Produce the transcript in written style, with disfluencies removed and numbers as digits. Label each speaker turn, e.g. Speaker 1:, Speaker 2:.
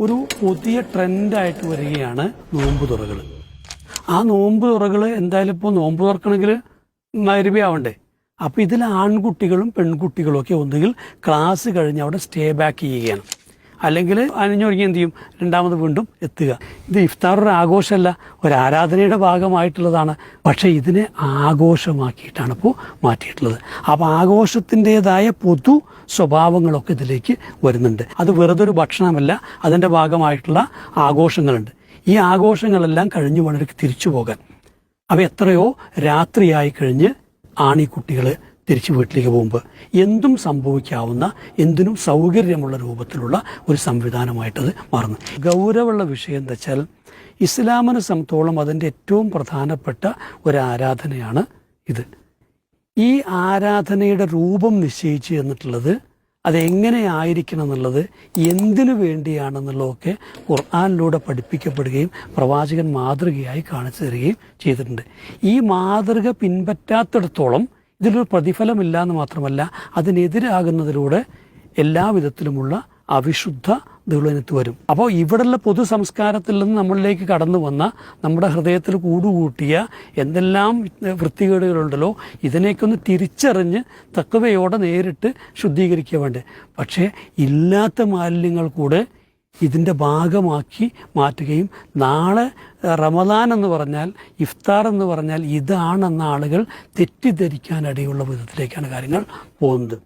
Speaker 1: ഒരു പുതിയ ട്രെൻഡായിട്ട് വരികയാണ് നോമ്പ് തുറകൾ. ആ നോമ്പ് തുറകൾ എന്തായാലും ഇപ്പോൾ നോമ്പ് തുറക്കണമെങ്കിൽ മരുവിയാവണ്ടേ. അപ്പോൾ ഇതിൽ ആൺകുട്ടികളും പെൺകുട്ടികളും ഒക്കെ ഒന്നുകിൽ ക്ലാസ് കഴിഞ്ഞ് അവിടെ സ്റ്റേ ബാക്ക് ചെയ്യുകയാണ്, അല്ലെങ്കിൽ അണിഞ്ഞൊരുങ്ങി എന്ത് ചെയ്യും, രണ്ടാമത് വീണ്ടും എത്തുക. ഇത് ഇഫ്താർ ഒരു ആഘോഷമല്ല, ഒരു ആരാധനയുടെ ഭാഗമായിട്ടുള്ളതാണ്. പക്ഷേ ഇതിനെ ആഘോഷമാക്കിയിട്ടാണ് ഇപ്പോൾ മാറ്റിയിട്ടുള്ളത്. അപ്പോൾ ആഘോഷത്തിൻ്റെതായ പൊതു സ്വഭാവങ്ങളൊക്കെ ഇതിലേക്ക് വരുന്നുണ്ട്. അത് വെറുതെ ഒരു ഭക്ഷണമല്ല, അതിൻ്റെ ഭാഗമായിട്ടുള്ള ആഘോഷങ്ങളുണ്ട്. ഈ ആഘോഷങ്ങളെല്ലാം കഴിഞ്ഞു വേണം തിരിച്ചു പോകാൻ. അവ എത്രയോ രാത്രിയായി കഴിഞ്ഞ് ആണീ കുട്ടികൾ തിരിച്ച് വീട്ടിലേക്ക് പോകുമ്പോൾ എന്തും സംഭവിക്കാവുന്ന, എന്തിനും സൗകര്യമുള്ള രൂപത്തിലുള്ള ഒരു സംവിധാനമായിട്ടത് മാറുന്നു. ഗൗരവമുള്ള വിഷയം എന്താ വെച്ചാൽ, ഇസ്ലാമിനെ സംബന്ധിച്ചോളം അതിൻ്റെ ഏറ്റവും പ്രധാനപ്പെട്ട ഒരു ആരാധനയാണ് ഇത്. ഈ ആരാധനയുടെ രൂപം നിശ്ചയിച്ച് എന്നിട്ടുള്ളത്, അതെങ്ങനെ ആയിരിക്കണം എന്നുള്ളത്, എന്തിനു വേണ്ടിയാണെന്നുള്ളതൊക്കെ ഖുർആനിലൂടെ പഠിപ്പിക്കപ്പെടുകയും പ്രവാചകൻ മാതൃകയായി കാണിച്ചു തരികയും ചെയ്തിട്ടുണ്ട്. ഈ മാതൃക പിൻപറ്റാത്തിടത്തോളം ഇതിലൊരു പ്രതിഫലമില്ല എന്ന് മാത്രമല്ല, അതിനെതിരാകുന്നതിലൂടെ എല്ലാവിധത്തിലുമുള്ള അവിശുദ്ധതകളിനകത്ത് വരും. അപ്പോൾ ഇവിടെയുള്ള പൊതു സംസ്കാരത്തിൽ നിന്ന് നമ്മളിലേക്ക് കടന്നു വന്ന, നമ്മുടെ ഹൃദയത്തിൽ കൂടുകൂട്ടിയ എന്തെല്ലാം വൃത്തികേടുകളുണ്ടല്ലോ, ഇതിനേക്കൊന്ന് തിരിച്ചറിഞ്ഞ് തക്കവയോടെ നേരിട്ട് ശുദ്ധീകരിക്കുക വേണ്ടേ. പക്ഷേ ഇല്ലാത്ത മാലിന്യങ്ങൾ കൂടെ ഇതിൻ്റെ ഭാഗമാക്കി മാറ്റുകയും, നാളെ റമദാൻ എന്ന് പറഞ്ഞാൽ, ഇഫ്താർ എന്ന് പറഞ്ഞാൽ ഇതാണെന്ന ആളുകൾ തെറ്റിദ്ധരിക്കാനിടയുള്ള വിധത്തിലേക്കാണ് കാര്യങ്ങൾ പോകുന്നത്.